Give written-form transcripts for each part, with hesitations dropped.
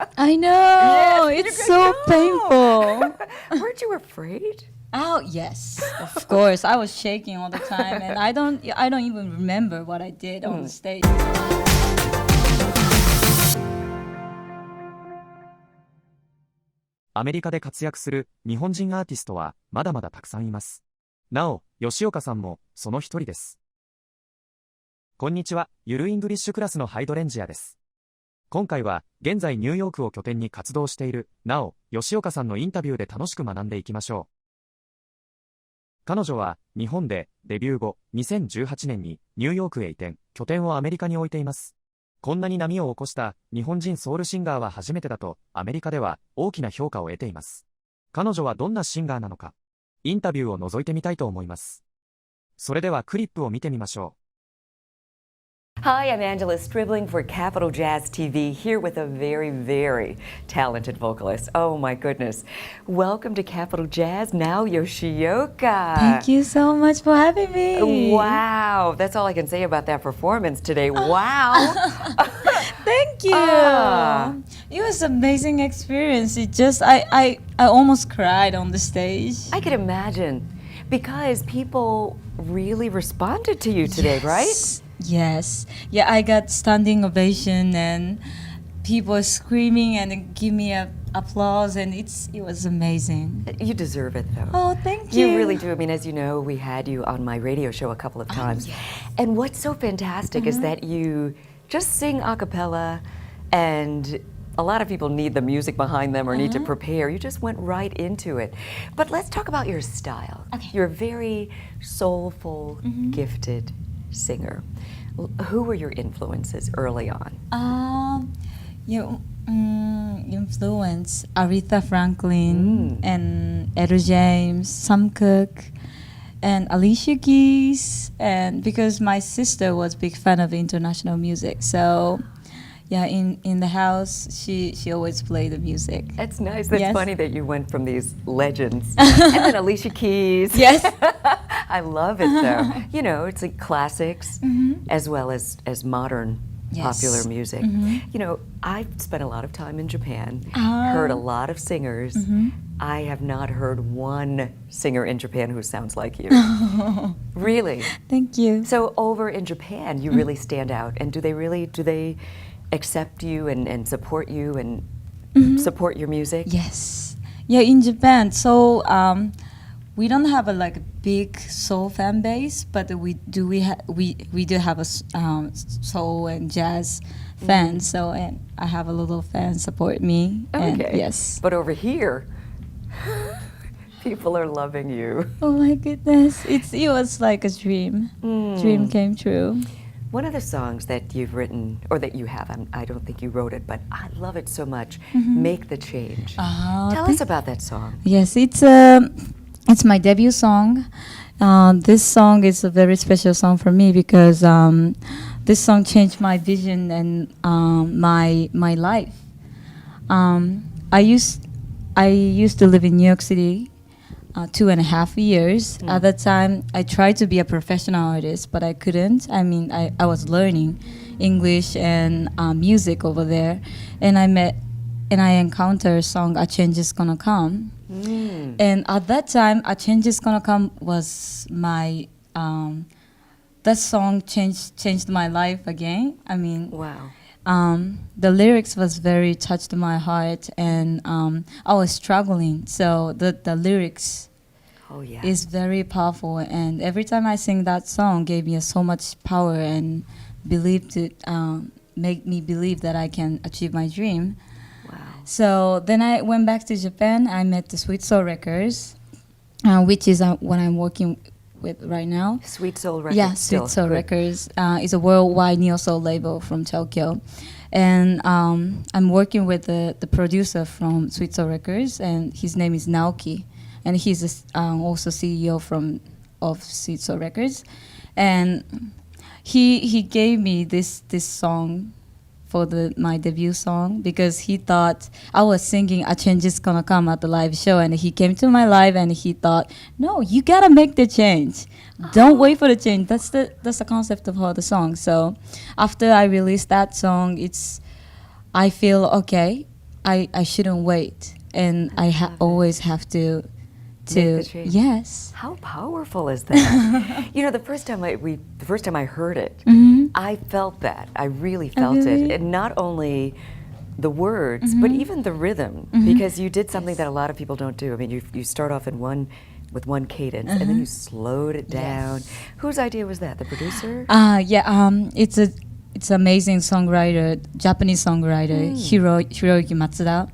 I know. Yes, It's so painful. Weren't you afraid? Oh, yes. Of course. I was shaking all the time and I don't even remember what I did on the stage. アメリカで活躍する日本人アーティストはまだまだたくさんいます。なお、吉岡さんもその一人です。こんにちは、ゆるイングリッシュクラスのハイドレンジアです。今回は現在ニューヨークを拠点に活動しているなお吉岡さんのインタビューで楽しく学んでいきましょう。彼女は日本でデビュー後2018年にニューヨークへ移転、拠点をアメリカに置いています。こんなに波を起こした日本人ソウルシンガーは初めてだとアメリカでは大きな評価を得ています。彼女はどんなシンガーなのか、インタビューを覗いてみたいと思います。それではクリップを見てみましょう。Hi, I'm Angela Stribling for Capital Jazz TV, here with a very, very talented vocalist. Oh my goodness. Welcome to Capital Jazz, Nao Yoshioka. Thank you so much for having me. Wow, that's all I can say about that performance today. Wow. Thank you. It was an amazing experience. I almost cried on the stage. I could imagine, because people really responded to you today, right? Yes. Yeah, I got standing ovation and people screaming and give me applause and it was amazing. You deserve it though. Oh, thank you. You really do. I mean, as you know, we had you on my radio show a couple of times. Yes. And what's so fantastic is that you just sing a cappella, and a lot of people need the music behind them or need to prepare. You just went right into it. But let's talk about your style. Okay. You're a very soulful, gifted singer. Who were your influences early on? Influence Aretha Franklin and Etta James, Sam Cooke, and Alicia Keys, and because my sister was a big fan of international music, so yeah, in the house she always played the music. That's nice. That's Yes. funny that you went from these legends. And then Alicia Keys. Yes. I love it though. You know, it's like classics as well as modern popular music. You know, I've spent a lot of time in Japan, heard a lot of singers. I have not heard one singer in Japan who sounds like you. Really? Thank you. So over in Japan, you really stand out. And do they accept you and support you and support your music? Yes. Yeah, in Japan. So we don't have a big soul fan base, but we do have a soul and jazz fans. So and I have a little fan support me. And Okay. yes. But over here, people are loving you. Oh my goodness! It was like a dream. Dream came true. One of the songs that you've written, or that you have, I don't think you wrote it, but I love it so much, Make the Change. Tell us about that song. Yes, it's my debut song. This song is a very special song for me because this song changed my vision and my life. I used to live in New York City 2.5 years. At that time, I tried to be a professional artist, but I couldn't. I mean, I was learning English and music over there, and I encountered a song, "A Change Is Gonna Come." And at that time, "A Change Is Gonna Come" was my that song changed my life again. I mean, Wow. the lyrics was very touched my heart, and I was struggling. So the lyrics Oh, yeah. is very powerful, and every time I sing that song, gave me so much power and believe to make me believe that I can achieve my dream. Wow. So then I went back to Japan. I met the Sweet Soul Records, which is what I'm working with right now. Sweet Soul Records. Yeah, still. Sweet Soul Good. Records is a worldwide neo soul label from Tokyo, and I'm working with the producer from Sweet Soul Records, and his name is Naoki, and he's also CEO of Sweet Soul Records, and he gave me this song for my debut song because he thought I was singing "A Change Is Gonna Come" at the live show, and he came to my live and he thought, "No, you gotta make the change. Don't wait for the change." That's the concept of all the songs. So after I released that song, I feel okay. I shouldn't wait, and always have to yes. How powerful is that? You know, the first time I heard it, I felt that. I really felt it. And not only the words, but even the rhythm, because you did something that a lot of people don't do. I mean, you start off with one cadence, and then you slowed it down. Yes. Whose idea was that? The producer? It's amazing songwriter, Japanese songwriter, Hiroyuki Matsuda.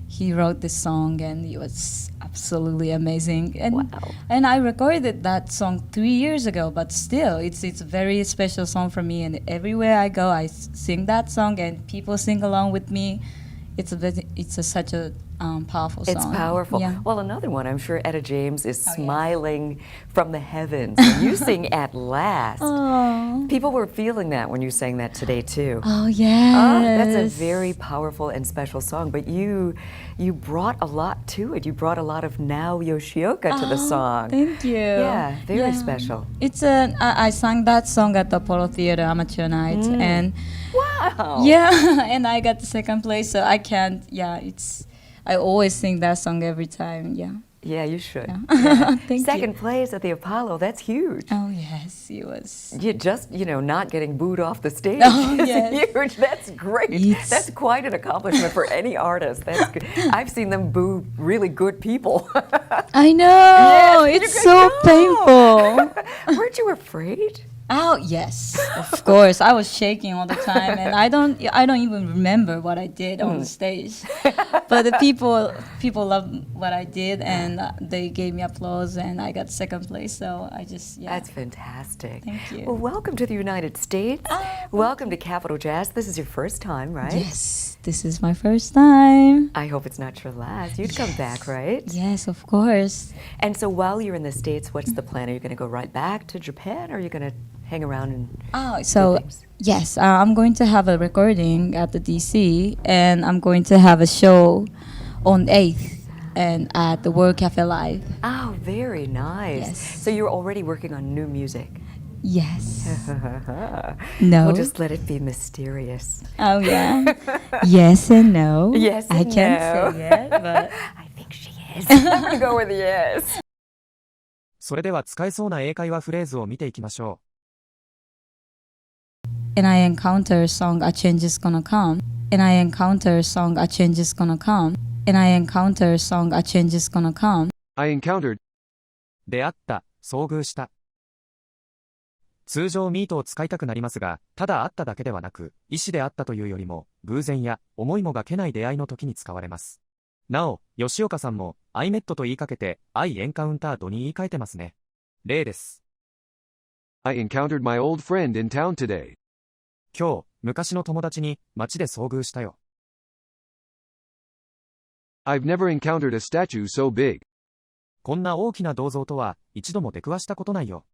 He wrote this song, and it was absolutely amazing. And I recorded that song 3 years ago, but still, it's a very special song for me. And everywhere I go, I sing that song, and people sing along with me. It's such a powerful song. It's powerful. Yeah. Well, another one, I'm sure Etta James is smiling from the heavens when you sing At Last. Oh. People were feeling that when you sang that today, too. Oh, yes. That's a very powerful and special song, but you brought a lot to it. You brought a lot of Nao Yoshioka to the song. Thank you. Yeah, very special. I sang that song at the Apollo Theater Amateur Night, and Wow. yeah, and I got the second place, so I can't. Yeah, I always sing that song every time. Yeah. Yeah, you should. Yeah. Yeah. Thank Second you. place at the Apollo, that's huge. Oh yes, it was. You just, not getting booed off the stage Oh, is yes. huge. That's great. That's quite an accomplishment for any artist. That's good. I've seen them boo really good people. I know. Yes, It's so painful. Weren't you afraid? Oh yes, of course. I was shaking all the time, and I don't even remember what I did on the stage. But the people loved what I did, and they gave me applause, and I got second place. So I just That's fantastic. Thank you. Well, welcome to the United States. Welcome to Capital Jazz. This is your first time, right? Yes, this is my first time. I hope it's not your last. You'd come back, right? Yes, of course. And so while you're in the States, what's the plan? Are you going to go right back to Japan, or are you going to hang around and do things? Yes, I'm going to have a recording at the DC, and I'm going to have a show on 8th and at the World Cafe Live. Oh, very nice. Yes. So you're already working on new music. Yes. No. We'll just let it be mysterious. Oh yeah. Yes and no. Yes and I can't no. say it, but I think she is. I'm going to go with yes. それでは使えそうな英会話フレーズを見ていきましょ and I encounter a song, a change is gonna come. And I encounter a song, a change is gonna come. And I encounter a song, a change is gonna come. I encountered. う。出会った、遭遇した。通常ミートを使いたくなりますが、ただ会っただけではなく、意思であったというよりも、偶然や思いもがけない出会いの時に使われます。なお、吉岡さんも、I met と言いかけて、I encountered に言い換えてますね。例です。I encountered my old friend in town today. 今日、昔の友達に街で遭遇したよ。I've never encountered a statue so big. こんな大きな銅像とは一度も出くわしたことないよ。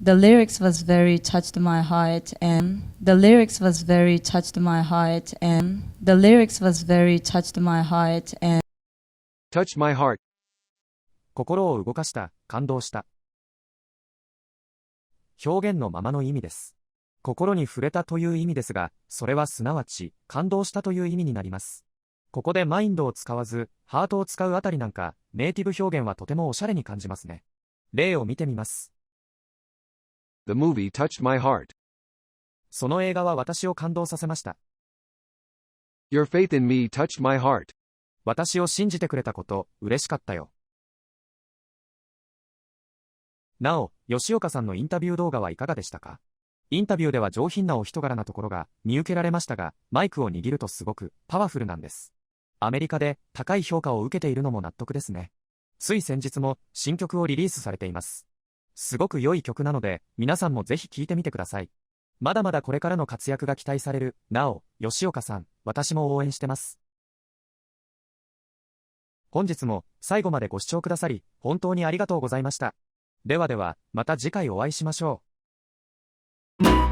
The lyrics was very touched my heart, and the lyrics was very touched my heart, and the lyrics was very touched my heart, and Touched my heart. 心を動かした、感動した。表現のままの意味です。心に触れたという意味ですが、それはすなわち、感動したという意味になります。ここでマインドを使わず、ハートを使うあたりなんか、ネイティブ表現はとてもおしゃれに感じますね。例を見てみます。The movie touched my heart. その映画は私を感動させました。Your faith in me touched my heart. 私を信じてくれたこと、嬉しかったよ。なお、吉岡さんのインタビュー動画はいかがでしたか？インタビューでは上品なお人柄なところが見受けられましたが、マイクを握るとすごくパワフルなんです。アメリカで高い評価を受けているのも納得ですね。つい先日も新曲をリリースされています。すごく良い曲なので、皆さんもぜひ聴いてみてください。まだまだこれからの活躍が期待される、なお、吉岡さん、私も応援してます。本日も最後までご視聴くださり、本当にありがとうございました。ではでは、また次回お会いしましょう。